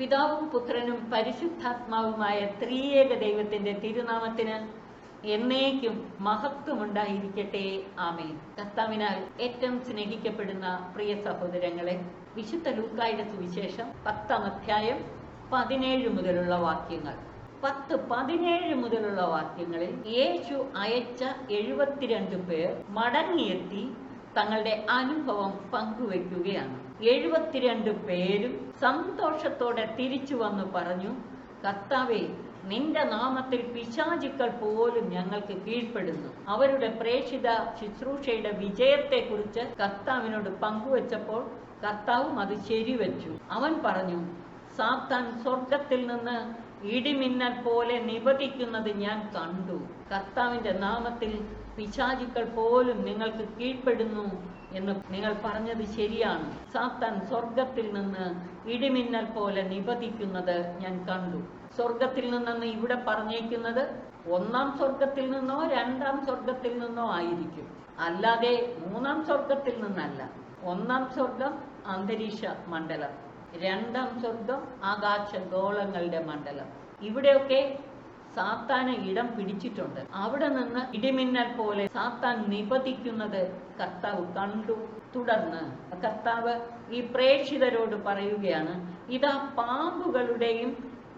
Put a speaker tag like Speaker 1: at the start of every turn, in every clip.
Speaker 1: പിതാവും പുത്രനും പരിശുദ്ധാത്മാവുമായ ത്രിയേക ദൈവത്തിന്റെ തിരുനാമത്തിന് എന്നേക്കും മഹത്വമുണ്ടായിരിക്കട്ടെ. ആമേൻ. കർത്താവിനാൽ ഏറ്റവും സ്നേഹിക്കപ്പെടുന്ന പ്രിയ സഹോദരങ്ങളെ, വിശുദ്ധ ലൂക്കായുടെ സുവിശേഷം 10-ാം അധ്യായം 17 മുതലുള്ള വാക്യങ്ങൾ. 10-17 മുതലുള്ള വാക്യങ്ങളിൽ യേശു അയച്ച 72 പേർ മടങ്ങിയെത്തി തങ്ങളുടെ അനുഭവം പങ്കുവയ്ക്കുകയാണ്. 72 പേരും സന്തോഷത്തോടെ തിരിച്ചു വന്നു പറഞ്ഞു, കർത്താവേ, നിന്റെ നാമത്തിൽ പിശാചുക്കൾ പോലും ഞങ്ങൾക്ക് കീഴ്പ്പെടുന്നു. അവരുടെ പ്രേക്ഷിത ശുശ്രൂഷയുടെ വിജയത്തെക്കുറിച്ച് കർത്താവിനോട് പങ്കുവച്ചപ്പോൾ കർത്താവും അത് ശരിവെച്ചു. അവൻ പറഞ്ഞു, സാത്താൻ സ്വർഗത്തിൽ നിന്ന് ഇടിമിന്നൽ പോലെ നിപതിക്കുന്നത് ഞാൻ കണ്ടു. കർത്താവിന്റെ നാമത്തിൽ പിശാചുക്കൾ പോലും നിങ്ങൾക്ക് കീഴ്പ്പെടുന്നു എന്ന് നിങ്ങൾ പറഞ്ഞത് ശരിയാണ്. സാത്താൻ സ്വർഗത്തിൽ നിന്ന് ഇടിമിന്നൽ പോലെ നിപതിക്കുന്നത് ഞാൻ കണ്ടു. സ്വർഗത്തിൽ നിന്നെന്ന് ഇവിടെ പറഞ്ഞേക്കുന്നത് 1-ാം സ്വർഗത്തിൽ നിന്നോ 2-ാം സ്വർഗത്തിൽ നിന്നോ ആയിരിക്കും, അല്ലാതെ 3-ാം സ്വർഗത്തിൽ നിന്നല്ല. 1-ാം സ്വർഗം അന്തരീക്ഷ മണ്ഡലം, 2-ാം സ്വർഗം ആകാശഗോളങ്ങളുടെ മണ്ഡലം. ഇവിടെയൊക്കെ സാത്താന് ഇടം പിടിച്ചിട്ടുണ്ട്. അവിടെ നിന്ന് ഇടിമിന്നൽ പോലെ സാത്താൻ നിപതിക്കുന്നത് കർത്താവ് കണ്ടു. തുടർന്ന് കർത്താവ് ഈ പ്രേക്ഷിതരോട് പറയുകയാണ്, ഇതാ പാമ്പുകളുടെയും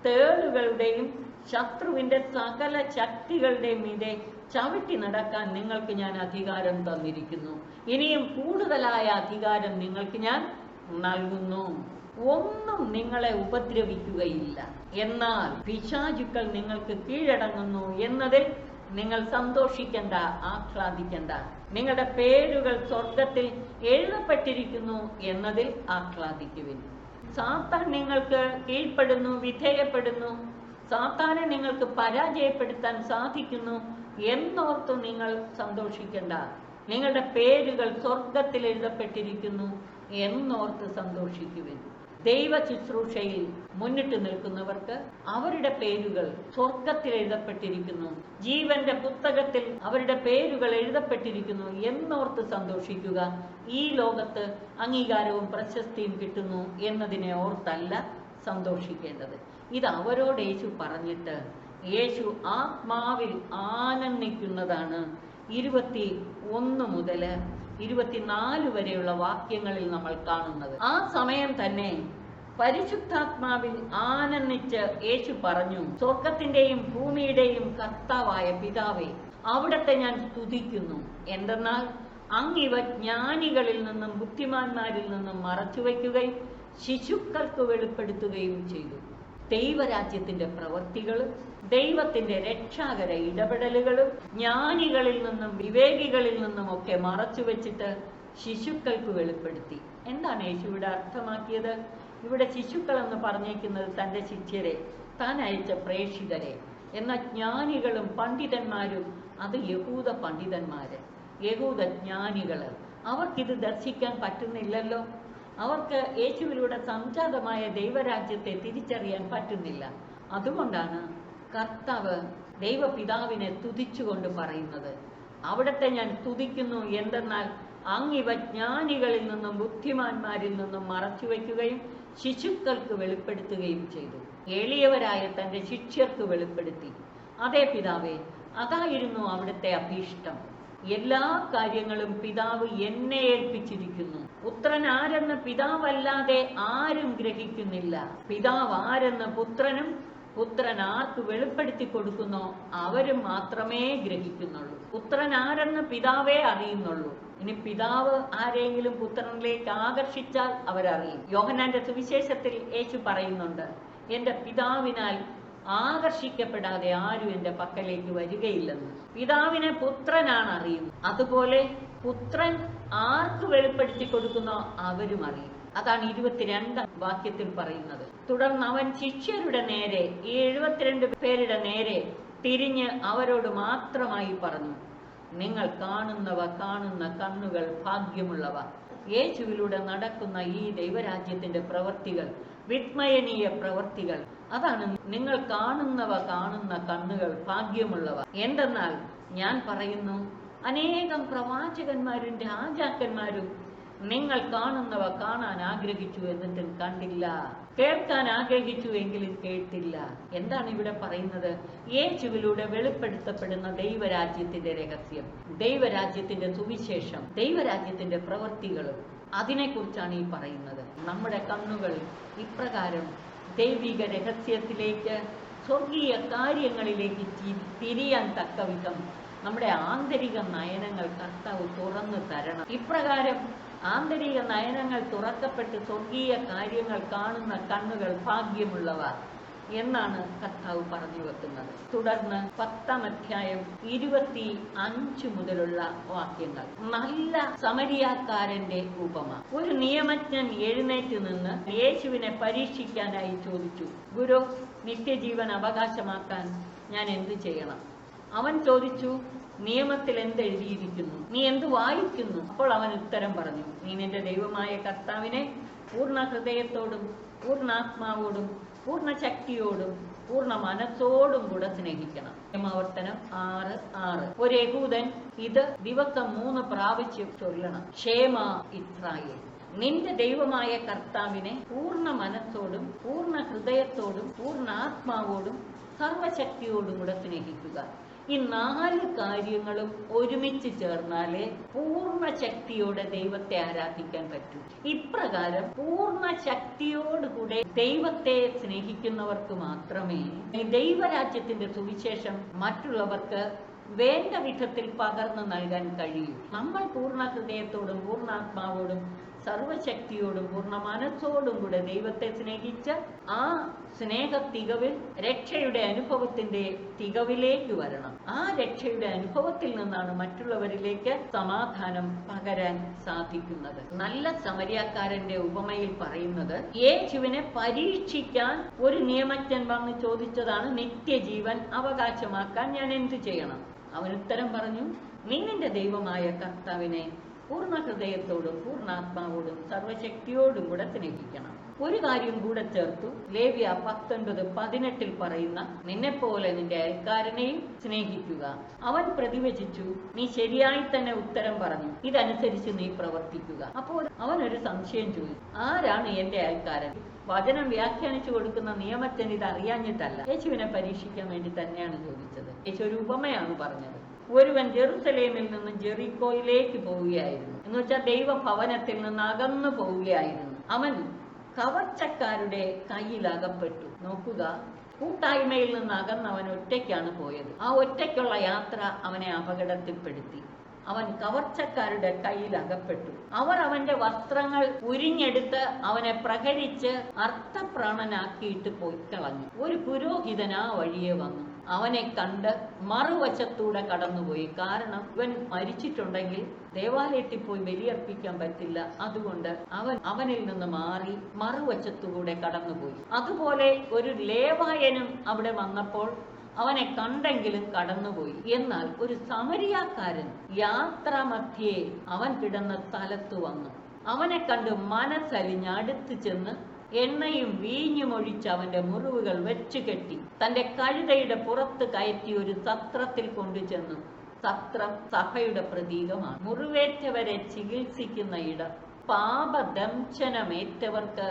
Speaker 1: തേളുകളുടെയും ശത്രുവിന്റെ സകല ശക്തികളുടെയും മീതെ ചവിട്ടി നടക്കാൻ നിങ്ങൾക്ക് ഞാൻ അധികാരം തന്നിരിക്കുന്നു. ഇനിയും കൂടുതലായ അധികാരം നിങ്ങൾക്ക് ഞാൻ നൽകുന്നു. ഒന്നും നിങ്ങളെ ഉപദ്രവിക്കുകയില്ല. എന്നാൽ പിശാചുക്കൾ നിങ്ങൾക്ക് കീഴടങ്ങുന്നു എന്നതിൽ നിങ്ങൾ സന്തോഷിക്കണ്ട, ആഹ്ലാദിക്കണ്ട. നിങ്ങളുടെ പേരുകൾ സ്വർഗത്തിൽ എഴുതപ്പെട്ടിരിക്കുന്നു എന്നതിൽ ആഹ്ലാദിക്കുവിൻ. സാത്താൻ നിങ്ങൾക്ക് കീഴ്പ്പെടുന്നു, വിധേയപ്പെടുന്നു, സാത്താനെ നിങ്ങൾക്ക് പരാജയപ്പെടുത്താൻ സാധിക്കുന്നു എന്നോർത്തു നിങ്ങൾ സന്തോഷിക്കണ്ട. നിങ്ങളുടെ പേരുകൾ സ്വർഗത്തിൽ എഴുതപ്പെട്ടിരിക്കുന്നു എന്നോർത്ത് സന്തോഷിക്കുവിൻ. ദൈവ ശുശ്രൂഷയിൽ മുന്നിട്ട് നിൽക്കുന്നവർക്ക് അവരുടെ പേരുകൾ സ്വർഗത്തിൽ എഴുതപ്പെട്ടിരിക്കുന്നു, ജീവന്റെ പുസ്തകത്തിൽ അവരുടെ പേരുകൾ എഴുതപ്പെട്ടിരിക്കുന്നു എന്നോർത്ത് സന്തോഷിക്കുക. ഈ ലോകത്ത് അംഗീകാരവും പ്രശസ്തിയും കിട്ടുന്നു എന്നതിനെ ഓർത്തല്ല സന്തോഷിക്കേണ്ടത്. ഇത് അവരോട് യേശു പറഞ്ഞിട്ട് യേശു ആത്മാവിൽ ആനന്ദിക്കുന്നതാണ് 21 മുതൽ 24 വരെയുള്ള വാക്യങ്ങളിൽ നമ്മൾ കാണുന്നത്. ആ സമയം തന്നെ പരിശുദ്ധാത്മാവിൽ ആനന്ദിച്ച് യേശു പറഞ്ഞു, സ്വർഗത്തിന്റെയും ഭൂമിയുടെയും കർത്താവായ പിതാവേ, അവിടത്തെ ഞാൻ സ്തുതിക്കുന്നു. എന്തെന്നാൽ അങ്ങിവ ജ്ഞാനികളിൽ നിന്നും ബുദ്ധിമാന്മാരിൽ നിന്നും മറച്ചുവെക്കുകയും ശിശുക്കൾക്ക് വെളിപ്പെടുത്തുകയും ചെയ്തു. ദൈവരാജ്യത്തിന്റെ പ്രവൃത്തികളും ദൈവത്തിന്റെ രക്ഷാകര ഇടപെടലുകളും ജ്ഞാനികളിൽ നിന്നും വിവേകികളിൽ നിന്നും ഒക്കെ മറച്ചു വെച്ചിട്ട് ശിശുക്കൾക്ക് വെളിപ്പെടുത്തി. എന്താണ് യേശു ഇവിടെ അർത്ഥമാക്കിയത്? ഇവിടെ ശിശുക്കൾ എന്ന് പറഞ്ഞേക്കുന്നത് തന്റെ ശിഷ്യരെ, താൻ അയച്ച പ്രേക്ഷിതരെ. എന്നാൽ ജ്ഞാനികളും പണ്ഡിതന്മാരും അത് യഹൂദ പണ്ഡിതന്മാര്, യഹൂദ ജ്ഞാനികള്. അവർക്കിത് ദർശിക്കാൻ പറ്റുന്നില്ലല്ലോ. അവർക്ക് യേശുവിലൂടെ സംജാതമായ ദൈവരാജ്യത്തെ തിരിച്ചറിയാൻ പറ്റുന്നില്ല. അതുകൊണ്ടാണ് കർത്താവ് ദൈവപിതാവിനെ സ്തുതിച്ചുകൊണ്ട് പറയുന്നത്, അവിടത്തെ ഞാൻ സ്തുതിക്കുന്നു. എന്തെന്നാൽ അങ്ങിവ ജ്ഞാനികളിൽ നിന്നും ബുദ്ധിമാന്മാരിൽ നിന്നും മറച്ചുവെക്കുകയും ശിശുക്കൾക്ക് വെളിപ്പെടുത്തുകയും ചെയ്തു. എളിയവരായ തന്റെ ശിഷ്യർക്ക് വെളിപ്പെടുത്തി. അതേ പിതാവേ, അതായിരുന്നു അവിടുത്തെ അഭീഷ്ടം. എല്ലാ കാര്യങ്ങളും പിതാവ് എന്നെ ഏൽപ്പിച്ചിരിക്കുന്നു. പുത്രൻ ആരെന്ന് പിതാവല്ലാതെ ആരും ഗ്രഹിക്കുന്നില്ല. പിതാവ് ആരെന്ന് പുത്രനും പുത്രൻ ആർക്ക് വെളിപ്പെടുത്തി കൊടുക്കുന്നോ അവരും മാത്രമേ ഗ്രഹിക്കുന്നുള്ളൂ. പുത്രൻ ആരെന്ന് പിതാവേ അറിയുന്നുള്ളൂ. ഇനി പിതാവ് ആരെങ്കിലും പുത്രനിലേക്ക് ആകർഷിച്ചാൽ അവരറിയും. യോഹന്നാന്റെ സുവിശേഷത്തിൽ യേശു പറയുന്നുണ്ട്, എന്റെ പിതാവിനാൽ ആകർഷിക്കപ്പെടാതെ ആരും എന്റെ പക്കലേക്ക് വരികയില്ലെന്ന്. പിതാവിനെ പുത്രനാണ് അറിയുന്നത്. അതുപോലെ പുത്രൻ ആർക്ക് വെളിപ്പെടുത്തി കൊടുക്കുന്നോ അവരും അറിയും. അതാണ് 22 വാക്യത്തിൽ പറയുന്നത്. തുടർന്ന് അവൻ ശിഷ്യരുടെ നേരെ, ഈ 72 പേരുടെ നേരെ തിരിഞ്ഞ് അവരോട് മാത്രമായി പറഞ്ഞു, നിങ്ങൾ കാണുന്നവ കാണുന്ന കണ്ണുകൾ ഭാഗ്യമുള്ളവ. യേശുവിലൂടെ നടക്കുന്ന ഈ ദൈവരാജ്യത്തിന്റെ പ്രവർത്തികൾ, വിസ്മയനീയ പ്രവർത്തികൾ, അതാണ് നിങ്ങൾ കാണുന്നവ കാണുന്ന കണ്ണുകൾ ഭാഗ്യമുള്ളവ. എന്തെന്നാൽ ഞാൻ പറയുന്നു, അനേകം പ്രവാചകന്മാരും രാജാക്കന്മാരും നിങ്ങൾ കാണുന്നവ കാണാൻ ആഗ്രഹിച്ചു എന്നിട്ടും കണ്ടില്ല, കേൾക്കാൻ ആഗ്രഹിച്ചു എങ്കിലും കേട്ടില്ല. എന്താണ് ഇവിടെ പറയുന്നത്? യേശുവിലൂടെ വെളിപ്പെടുത്തപ്പെടുന്ന ദൈവരാജ്യത്തിന്റെ രഹസ്യം, ദൈവരാജ്യത്തിന്റെ സുവിശേഷം, ദൈവരാജ്യത്തിന്റെ പ്രവൃത്തികളും അതിനെക്കുറിച്ചാണ് ഈ പറയുന്നത്. നമ്മുടെ കണ്ണുകൾ ഇപ്രകാരം ദൈവിക രഹസ്യത്തിലേക്ക്, സ്വർഗീയ കാര്യങ്ങളിലേക്ക് തിരിയാൻ തക്കവിധം നമ്മുടെ ആന്തരിക നയനങ്ങൾ കർത്താവ് തുറന്നു തരണം. ഇപ്രകാരം ആന്തരിക നയനങ്ങൾ തുറക്കപ്പെട്ട് സ്വർഗീയ കാര്യങ്ങൾ കാണുന്ന കണ്ണുകൾ ഭാഗ്യമുള്ളവർ എന്നാണ് കർത്താവ് പറഞ്ഞു വെക്കുന്നത്. തുടർന്ന് 10-ാം അധ്യായം 25 മുതലുള്ള വാക്യങ്ങൾ. നല്ല സമരിയാക്കാരന്റെ ഉപമ. ഒരു നിയമജ്ഞൻ എഴുന്നേറ്റ് നിന്ന് യേശുവിനെ പരീക്ഷിക്കാനായി ചോദിച്ചു, ഗുരു, നിത്യജീവൻ അവകാശമാക്കാൻ ഞാൻ എന്ത് ചെയ്യണം? അവൻ ചോദിച്ചു, നിയമത്തിൽ എന്തെഴുതിയിരിക്കുന്നു? നീ എന്ത് വായിക്കുന്നു? അപ്പോൾ അവൻ ഉത്തരം പറഞ്ഞു, നീ നിന്റെ ദൈവമായ കർത്താവിനെ പൂർണ്ണ ഹൃദയത്തോടും പൂർണ്ണാത്മാവോടും പൂർണ്ണ ശക്തിയോടും പൂർണ്ണ മനസ്സോടും കൂടെ സ്നേഹിക്കണം. നിയമാവർത്തനം 6:6. ഒരു യഹൂദൻ ഇത് ദിവസം 3 പ്രാവശ്യം ചൊല്ലണം. ക്ഷേമ ഇസ്രായേൽ, നിന്റെ ദൈവമായ കർത്താവിനെ പൂർണ്ണ മനസ്സോടും പൂർണ്ണ ഹൃദയത്തോടും പൂർണ്ണ ആത്മാവോടും സർവശക്തിയോടും കൂടെ സ്നേഹിക്കുക. ഈ 4 കാര്യങ്ങളും ഒരുമിച്ച് ചേർന്നാലേ പൂർണ്ണ ശക്തിയോടെ ദൈവത്തെ ആരാധിക്കാൻ പറ്റൂ. ഇപ്രകാരം പൂർണ്ണ ശക്തിയോടുകൂടെ ദൈവത്തെ സ്നേഹിക്കുന്നവർക്ക് മാത്രമേ ഈ ദൈവരാജ്യത്തിന്റെ സുവിശേഷം മറ്റുള്ളവർക്ക് വേണ്ട വിധത്തിൽ പകർന്നു നൽകാൻ കഴിയൂ. നമ്മൾ പൂർണ്ണ ഹൃദയത്തോടും പൂർണ്ണാത്മാവോടും സർവശക്തിയോടും പൂർണ്ണ മനസ്സോടും കൂടെ ദൈവത്തെ സ്നേഹിച്ച് ആ സ്നേഹ തികവിൽ രക്ഷയുടെ അനുഭവത്തിന്റെ തികവിലേക്ക് വരണം. ആ രക്ഷയുടെ അനുഭവത്തിൽ നിന്നാണ് മറ്റുള്ളവരിലേക്ക് സമാധാനം പകരാൻ സാധിക്കുന്നത്. നല്ല സമരിയാക്കാരന്റെ ഉപമയിൽ പറയുന്നത്, യേശുവിനെ പരീക്ഷിക്കാൻ ഒരു നിയമജ്ഞൻ വന്ന് ചോദിച്ചതാണ്, നിത്യജീവൻ അവകാശമാക്കാൻ ഞാൻ എന്തു ചെയ്യണം? അവൻ ഉത്തരം പറഞ്ഞു, നീ നിന്റെ ദൈവമായ കർത്താവിനെ പൂർണ്ണ ഹൃദയത്തോടും പൂർണ്ണാത്മാവോടും സർവശക്തിയോടും കൂടെ സ്നേഹിക്കണം. ഒരു കാര്യം കൂടെ ചേർത്തു. ലേവ്യ 19:18 പറയുന്ന, നിന്നെപ്പോലെ നിന്റെ അയൽക്കാരനെയും സ്നേഹിക്കുക. അവൻ പ്രതിവചിച്ചു, നീ ശരിയായി തന്നെ ഉത്തരം പറഞ്ഞു, ഇതനുസരിച്ച് നീ പ്രവർത്തിക്കുക. അപ്പോൾ അവനൊരു സംശയം ചോദിച്ചു, ആരാണ് എന്റെ അയൽക്കാരൻ? വചനം വ്യാഖ്യാനിച്ചു കൊടുക്കുന്ന നിയമജ്ഞൻ ഇത് അറിയാഞ്ഞിട്ടല്ല, യേശുവിനെ പരീക്ഷിക്കാൻ വേണ്ടി തന്നെയാണ് ചോദിച്ചത്. യേശു ഒരു ഉപമയാണ് പറഞ്ഞത്. ഒരുവൻ ജെറുസലേമിൽ നിന്ന് ജെറിക്കോയിലേക്ക് പോവുകയായിരുന്നു. എന്ന് വെച്ചാൽ ദൈവഭവനത്തിൽ നിന്ന് അകന്നു പോവുകയായിരുന്നു. അവൻ കവർച്ചക്കാരുടെ കയ്യിൽ അകപ്പെട്ടു. നോക്കുക, കൂട്ടായ്മയിൽ നിന്ന് അകന്നവൻ ഒറ്റയ്ക്കാണ് പോയത്. ആ ഒറ്റയ്ക്കുള്ള യാത്ര അവനെ അപകടത്തിൽപ്പെടുത്തി. അവൻ കവർച്ചക്കാരുടെ കയ്യിൽ അകപ്പെട്ടു. അവർ അവന്റെ വസ്ത്രങ്ങൾ ഉരിഞ്ഞെടുത്ത് അവനെ പ്രഹരിച്ച് അർത്ഥപ്രാണനാക്കിയിട്ട് പോയി കളഞ്ഞു. ഒരു പുരോഹിതൻ ആ വഴിയെ വന്നു. അവനെ കണ്ട് മറുവശത്തൂടെ കടന്നുപോയി. കാരണം ഇവൻ മരിച്ചിട്ടുണ്ടെങ്കിൽ ദേവാലയത്തിൽ പോയി ബലിയർപ്പിക്കാൻ പറ്റില്ല. അതുകൊണ്ട് അവനിൽ നിന്ന് മാറി മറുവശത്തുകൂടെ കടന്നുപോയി. അതുപോലെ ഒരു ലേവായനും അവിടെ വന്നപ്പോൾ അവനെ കണ്ടെങ്കിലും കടന്നുപോയി. എന്നാൽ ഒരു സമരിയാക്കാരൻ യാത്രാമധ്യേ അവൻ കിടന്ന സ്ഥലത്ത് വന്നു. അവനെ കണ്ട് മനസ്സലിഞ്ഞ് അടുത്ത് ചെന്ന് എണ്ണയും വീഞ്ഞും ഒഴിച്ച് അവന്റെ മുറിവുകൾ വെച്ചു കെട്ടി തന്റെ കഴുതയുടെ പുറത്ത് കയറ്റി ഒരു സത്രത്തിൽ കൊണ്ടുചെന്നു. സത്രം സഭയുടെ പ്രതീകമാണ്. മുറിവേറ്റവരെ ചികിത്സിക്കുന്ന ഇടം. പാപദംശനമേറ്റവർക്ക്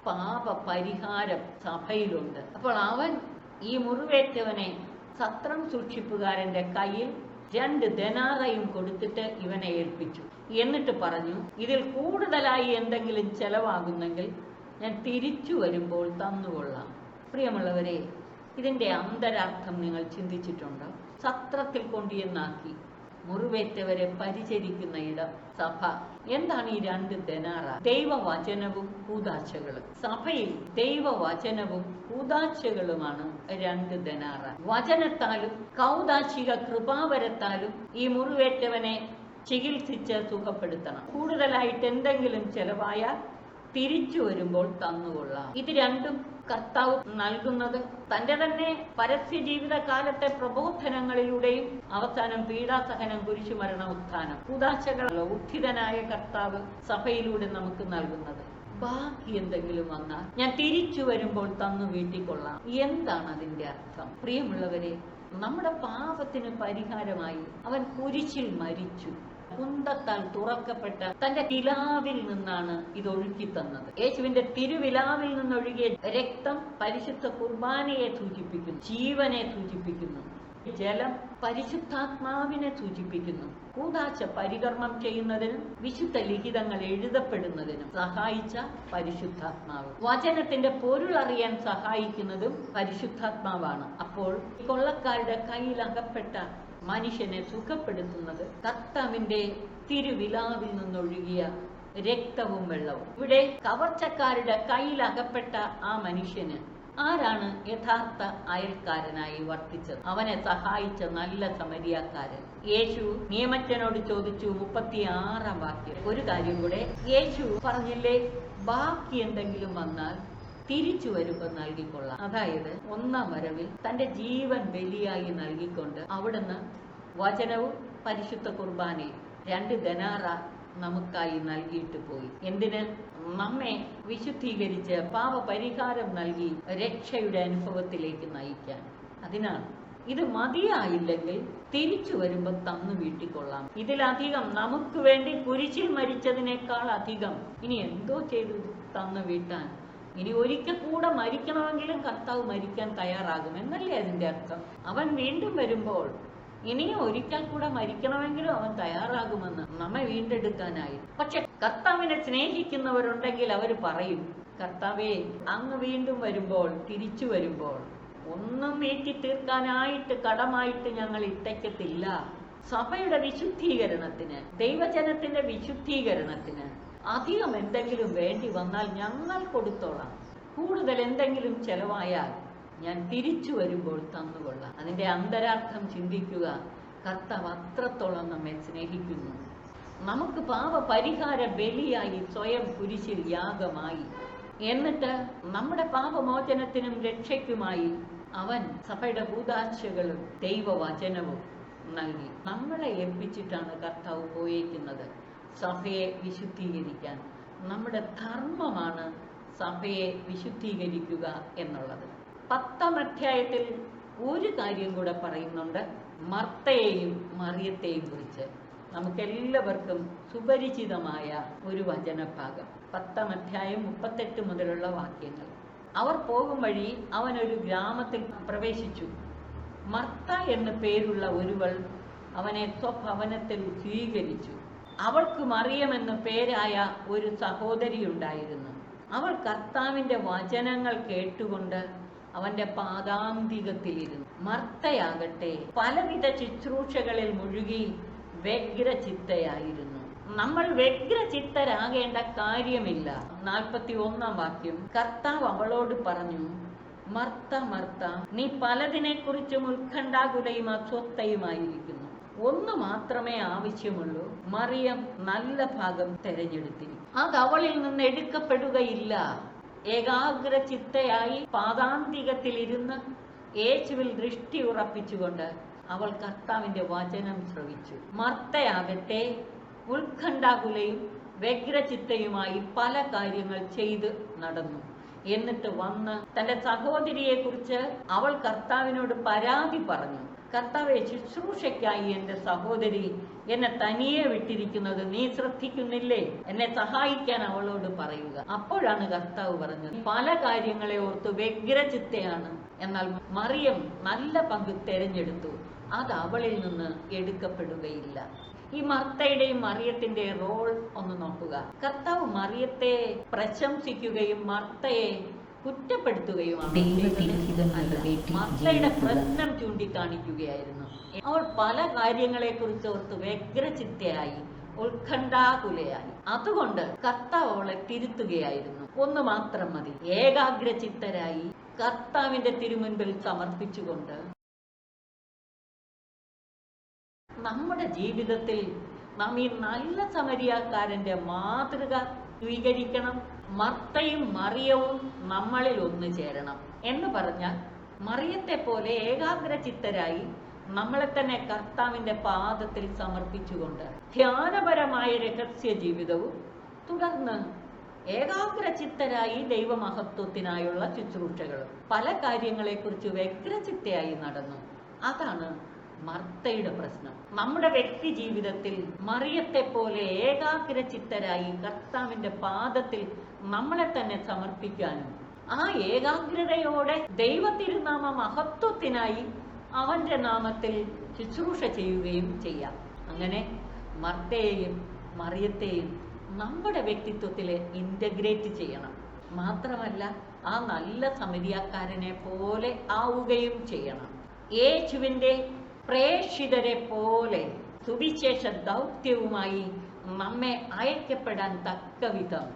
Speaker 1: പാപ പരിഹാരം സഭയിലുണ്ട്. അപ്പോൾ അവൻ ഈ മുറിവേറ്റവനെ സത്രം സൂക്ഷിപ്പുകാരന്റെ കയ്യിൽ 2 ദനാറയും കൊടുത്തിട്ട് ഇവനെ ഏൽപ്പിച്ചു. എന്നിട്ട് പറഞ്ഞു, ഇതിൽ കൂടുതലായി എന്തെങ്കിലും ചെലവാകുന്നെങ്കിൽ ഞാൻ തിരിച്ചു വരുമ്പോൾ തന്നുകൊള്ളാം. പ്രിയമുള്ളവരെ, ഇതിന്റെ അന്തരാർത്ഥം നിങ്ങൾ ചിന്തിച്ചിട്ടുണ്ടോ? സത്രത്തിൽ കൊണ്ടുവന്നാക്കി മുറിവേറ്റവരെ പരിചരിക്കുന്ന ഇടം സഭ. എന്താണ് ഈ 2 ദനാറ? ദൈവവചനവും കൂദാശകളും. സഭയിൽ ദൈവവചനവും കൂദാശകളുമാണ് 2 ദനാറ. വചനത്താലും കൗദാശിക കൃപാവരത്താലും ഈ മുറിവേറ്റവനെ ചികിത്സിച്ച് സുഖപ്പെടുത്തണം. കൂടുതലായിട്ട് എന്തെങ്കിലും ചെലവായാൽ തിരിച്ചു വരുമ്പോൾ തന്നുകൊള്ളാം. ഇത് രണ്ടും കർത്താവ് നൽകുന്നത് തന്റെ തന്നെ പരസ്യ ജീവിത കാലത്തെ പ്രബോധനങ്ങളിലൂടെയും അവസാനം പീഡാസഹനം, കുരിശുമരണ, ഉത്ഥാനം, കൂദാശകളോ ഉത്ഥിതനായ കർത്താവ് സഭയിലൂടെ നമുക്ക് നൽകുന്നത്. ബാക്കി എന്തെങ്കിലും വന്നാൽ ഞാൻ തിരിച്ചു വരുമ്പോൾ തന്നു വീട്ടിക്കൊള്ളാം. എന്താണ് അതിന്റെ അർത്ഥം? പ്രിയമുള്ളവരെ, നമ്മുടെ പാപത്തിന് പരിഹാരമായി അവൻ കുരിശിൽ മരിച്ചു. കുന്തത്താൽ തുറക്കപ്പെട്ട തന്റെ വിലാവിൽ നിന്നാണ് ഇത് ഒഴുക്കി തന്നത്. യേശുവിന്റെ തിരുവിലാവിൽ നിന്നൊഴുകിയ രക്തം പരിശുദ്ധ കുർബാനയെ സൂചിപ്പിക്കുന്നു, ജീവനെ സൂചിപ്പിക്കുന്നു. ജലം പരിശുദ്ധാത്മാവിനെ സൂചിപ്പിക്കുന്നു. കൂദാശ പരികർമ്മം ചെയ്യുന്നതിനും വിശുദ്ധ ലിഖിതങ്ങൾ എഴുതപ്പെടുന്നതിനും സഹായിച്ച പരിശുദ്ധാത്മാവ്. വചനത്തിന്റെ പൊരുൾ അറിയാൻ സഹായിക്കുന്നതും പരിശുദ്ധാത്മാവാണ്. അപ്പോൾ കൊള്ളക്കാരുടെ കയ്യിൽ അകപ്പെട്ട മനുഷ്യനെ സുഖപ്പെടുത്തുന്നത് കർത്താവിന്റെ തിരുവിലാവിൽ നിന്നൊഴുകിയ രക്തവും വെള്ളവും. ഇവിടെ കവർച്ചക്കാരുടെ കയ്യിൽ അകപ്പെട്ട ആ മനുഷ്യന് ആരാണ് യഥാർത്ഥ അയൽക്കാരനായി വർത്തിച്ചത്? അവനെ സഹായിച്ച നല്ല സമരിയാക്കാരൻ. യേശു നിയമജ്ഞനോട് ചോദിച്ചു, 36-ാം വാക്യം. ഒരു കാര്യം കൂടെ യേശു പറഞ്ഞില്ലേ, ബാക്കി എന്തെങ്കിലും വന്നാൽ തിരിച്ചു വരുമ്പോൾ നൽകിക്കൊള്ളാം. അതായത് 1-ാം വരവിൽ തന്റെ ജീവൻ ബലിയായി നൽകിക്കൊണ്ട് അവിടുന്ന് വചനവും പരിശുദ്ധ കുർബാനയും 2 ദനാറ നമുക്കായി നൽകിയിട്ട് പോയി. എന്തിന്? നമ്മെ വിശുദ്ധീകരിച്ച് പാപപരിഹാരം നൽകി രക്ഷയുടെ അനുഭവത്തിലേക്ക് നയിക്കാൻ. അതിനാണ്. ഇത് മതിയായില്ലെങ്കിൽ തിരിച്ചു വരുമ്പോൾ തന്നു വീട്ടിക്കൊള്ളാം. ഇതിലധികം നമുക്ക് വേണ്ടി കുരിശിൽ മരിച്ചതിനേക്കാൾ അധികം ഇനി എന്തോ ചെയ്തു തന്നു വീട്ടാൻ? ഇനി ഒരിക്കൽ കൂടെ മരിക്കണമെങ്കിലും കർത്താവ് മരിക്കാൻ തയ്യാറാകും എന്നല്ലേ അതിന്റെ അർത്ഥം? അവൻ വീണ്ടും വരുമ്പോൾ ഇനിയും ഒരിക്കൽ കൂടെ മരിക്കണമെങ്കിലും അവൻ തയ്യാറാകുമെന്ന് നമ്മെ വീണ്ടെടുക്കാനായി. പക്ഷെ കർത്താവിനെ സ്നേഹിക്കുന്നവരുണ്ടെങ്കിൽ അവർ പറയും, കർത്താവേ, അങ്ങ് വീണ്ടും വരുമ്പോൾ, തിരിച്ചു വരുമ്പോൾ ഒന്നും വീട്ടി തീർക്കാനായിട്ട് കടമായിട്ട് ഞങ്ങൾ ഇട്ടയ്ക്കത്തില്ല. സഭയുടെ വിശുദ്ധീകരണത്തിന്, ദൈവജനത്തിന്റെ വിശുദ്ധീകരണത്തിന് അധികം എന്തെങ്കിലും വേണ്ടി വന്നാൽ ഞങ്ങൾ കൊടുത്തോളാം. കൂടുതൽ എന്തെങ്കിലും ചെലവായാൽ ഞാൻ തിരിച്ചു വരുമ്പോൾ തന്നുകൊള്ളാം. അതിന്റെ അന്തരാർത്ഥം ചിന്തിക്കുക. കർത്താവ് അത്രത്തോളം നമ്മെ സ്നേഹിക്കുന്നു. നമുക്ക് പാപപരിഹാര ബലിയായി സ്വയം കുരിശിൽ യാഗമായി. എന്നിട്ട് നമ്മുടെ പാപമോചനത്തിനും രക്ഷയ്ക്കുമായി അവൻ സഭയുടെ കൂദാശകളും ദൈവവചനവും നൽകി. നമ്മളെ ഏൽപ്പിച്ചിട്ടാണ് കർത്താവ് പോയേക്കുന്നത് സഭയെ വിശുദ്ധീകരിക്കാൻ. നമ്മുടെ ധർമ്മമാണ് സഭയെ വിശുദ്ധീകരിക്കുക എന്നുള്ളത്. 10-ാം അധ്യായത്തിൽ ഒരു കാര്യം കൂടെ പറയുന്നുണ്ട്, മർത്തയെയും മറിയത്തെയും കുറിച്ച്. നമുക്കെല്ലാവർക്കും സുപരിചിതമായ ഒരു വചനഭാഗം. 10-ാം അധ്യായം 38 മുതലുള്ള വാക്യങ്ങൾ. അവർ പോകും വഴി അവനൊരു ഗ്രാമത്തിൽ പ്രവേശിച്ചു. മർത്ത എന്നു പേരുള്ള ഒരുവൾ അവനെ സ്വഭവനത്തിൽ സ്വീകരിച്ചു. അവൾക്ക് മറിയം എന്നു പേരായ ഒരു സഹോദരി ഉണ്ടായിരുന്നു. അവൾ കർത്താവിന്റെ വചനങ്ങൾ കേട്ടുകൊണ്ട് അവന്റെ പാദാന്തികത്തിലിരുന്നു. മർത്തയാകട്ടെ പലവിധ ശുശ്രൂഷകളിൽ മുഴുകി വ്യഗ്രചിത്തയായിരുന്നു. നമ്മൾ വ്യഗ്രചിത്തരാകേണ്ട കാര്യമില്ല. 41-ാം വാക്യം. കർത്താവ് അവളോട് പറഞ്ഞു, മർത്ത മർത്ത, നീ പലതിനെക്കുറിച്ചും ഉത്കണ്ഠാകുലയും അസ്വസ്ഥയുമായിരിക്കുന്നു. ഒന്ന് മാത്രമേ ആവശ്യമുള്ളൂ. മറിയം നല്ല ഭാഗം തെരഞ്ഞെടുത്തിരിക്കും, അത് അവളിൽ നിന്ന് എടുക്കപ്പെടുകയില്ല. ഏകാഗ്രചിത്തയായി പാദാന്തികത്തിലിരുന്ന് യേശുവിൽ ദൃഷ്ടി ഉറപ്പിച്ചുകൊണ്ട് അവൾ കർത്താവിന്റെ വചനം ശ്രവിച്ചു. മർത്തയാകട്ടെ ഉത്കണ്ഠാകുലയും വ്യഗ്രചിത്തയുമായി പല കാര്യങ്ങൾ ചെയ്ത് നടന്നു. എന്നിട്ട് വന്ന് തന്റെ സഹോദരിയെ കുറിച്ച് അവൾ കർത്താവിനോട് പരാതി പറഞ്ഞു. കർത്താവെ, ശുശ്രൂഷയ്ക്കായി എന്റെ സഹോദരി എന്നെ തനിയെ വിട്ടിരിക്കുന്നത് നീ ശ്രദ്ധിക്കുന്നില്ലേ? എന്നെ സഹായിക്കാൻ അവളോട് പറയുക. അപ്പോഴാണ് കർത്താവ് പറഞ്ഞത്, പല കാര്യങ്ങളെ ഓർത്ത് വ്യഗ്രചിത്തയാണ്, എന്നാൽ മറിയം നല്ല പങ്ക് തെരഞ്ഞെടുത്തു, അത് അവളിൽ നിന്ന് എടുക്കപ്പെടുകയില്ല. ഈ മർത്തയുടെയും മറിയത്തിന്റെ റോൾ ഒന്ന് നോക്കുക. കർത്താവ് മറിയത്തെ പ്രശംസിക്കുകയും മർത്തയെ കുറ്റപ്പെടുത്തുകയുമാണ്. മർത്തയുടെ പ്രശ്നം ചൂണ്ടിക്കാണിക്കുകയായിരുന്നു. അവൾ പല കാര്യങ്ങളെ കുറിച്ച് ഓർത്ത് വ്യഗ്രചിത്തയായി, ഉത്കണ്ഠാകുലയായി. അതുകൊണ്ട് കർത്താവ് അവളെ തിരുത്തുകയായിരുന്നു. ഒന്ന് മാത്രം മതി, ഏകാഗ്രചിത്തരായി കർത്താവിന്റെ തിരുമുൻപിൽ സമർപ്പിച്ചുകൊണ്ട് നമ്മുടെ ജീവിതത്തിൽ നാം ഈ നല്ല സമരിയാക്കാരന്റെ മാതൃക സ്വീകരിക്കണം. മർത്തയും മറിയവും നമ്മളിൽ ഒന്നു ചേരണം എന്ന് പറഞ്ഞാൽ, മറിയത്തെ പോലെ ഏകാഗ്രചിത്തരായി നമ്മളെ തന്നെ കർത്താവിന്റെ പാദത്തിൽ സമർപ്പിച്ചുകൊണ്ട് ധ്യാനപരമായ രഹസ്യ ജീവിതവും തുടർന്ന് ഏകാഗ്രചിത്തരായി ദൈവമഹത്വത്തിനായുള്ള ശുശ്രൂഷകളും പല കാര്യങ്ങളെക്കുറിച്ച് വ്യഗ്രചിത്തയായി നടന്നു. അതാണ് മർത്തയുടെ പ്രശ്നം. നമ്മുടെ വ്യക്തി ജീവിതത്തിൽ മറിയത്തെ പോലെ ഏകാഗ്രചിത്തരായി കർത്താവിന്റെ പാദത്തിൽ നമ്മളെ തന്നെ സമർപ്പിക്കാനും ആ ഏകാഗ്രതയോടെ ദൈവത്തിരുനാമ മഹത്വത്തിനായി അവന്റെ നാമത്തിൽ ശുശ്രൂഷ ചെയ്യുകയും ചെയ്യാം. അങ്ങനെ മർത്തയെയും മറിയത്തെയും നമ്മുടെ വ്യക്തിത്വത്തിൽ ഇന്റഗ്രേറ്റ് ചെയ്യണം. മാത്രമല്ല ആ നല്ല സമരിയാക്കാരനെ പോലെ ആവുകയും ചെയ്യണം. യേശുവിന്റെ പ്രേക്ഷിതരെ പോലെ സുവിശേഷ ദൗത്യവുമായി നമ്മെ അയക്കപ്പെടാൻ തക്കവിധം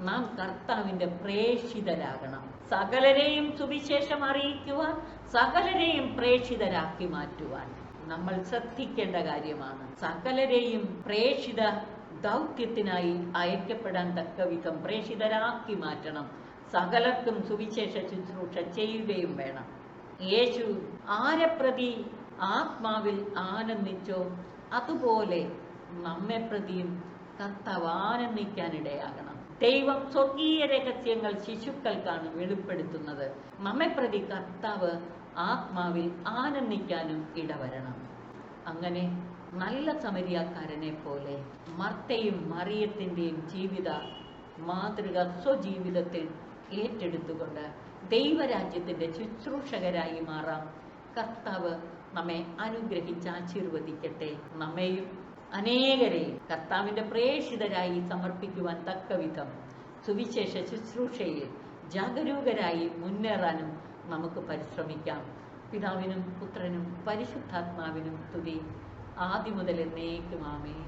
Speaker 1: നാം കർത്താവിന്റെ പ്രേക്ഷിതരാകണം. സകലരെയും സുവിശേഷം അറിയിക്കുവാൻ, സകലരെയും പ്രേക്ഷിതരാക്കി മാറ്റുവാൻ നമ്മൾ ശ്രദ്ധിക്കേണ്ട കാര്യമാണ്. സകലരെയും പ്രേക്ഷിത ദൗത്യത്തിനായി അയക്കപ്പെടാൻ തക്കവിധം പ്രേക്ഷിതരാക്കി മാറ്റണം. സകലർക്കും സുവിശേഷ ശുശ്രൂഷ ചെയ്യുകയും വേണം. യേശു ആരെ പ്രതി ആത്മാവിൽ ആനന്ദിച്ചോ അതുപോലെ നമ്മെ പ്രതിയും കർത്താവ് ആനന്ദിക്കാനിടയാകണം. ദൈവം സ്വർഗീയ രഹസ്യങ്ങൾ ശിശുക്കൾക്കാണ് വെളിപ്പെടുത്തുന്നത്. നമ്മെ പ്രതി കർത്താവ് ആത്മാവിൽ ആനന്ദിക്കാനും ഇടവരണം. അങ്ങനെ നല്ല സമരിയാക്കാരനെ പോലെ മർത്തയും മറിയത്തിൻ്റെയും ജീവിത മാതൃക സ്വജീവിതത്തിൽ ഏറ്റെടുത്തുകൊണ്ട് ദൈവരാജ്യത്തിൻ്റെ ശുശ്രൂഷകരായി മാറാം. കർത്താവ് നമ്മെ അനുഗ്രഹിച്ച് ആശീർവദിക്കട്ടെ. നമ്മെയും അനേകരെയും കർത്താവിൻ്റെ പ്രേക്ഷിതരായി സമർപ്പിക്കുവാൻ തക്കവിധം സുവിശേഷ ശുശ്രൂഷയിൽ ജാഗരൂകരായി മുന്നേറാനും നമുക്ക് പരിശ്രമിക്കാം. പിതാവിനും പുത്രനും പരിശുദ്ധാത്മാവിനും സ്തുതി, ആദിമുതൽ എന്നേക്കും ആമേൻ.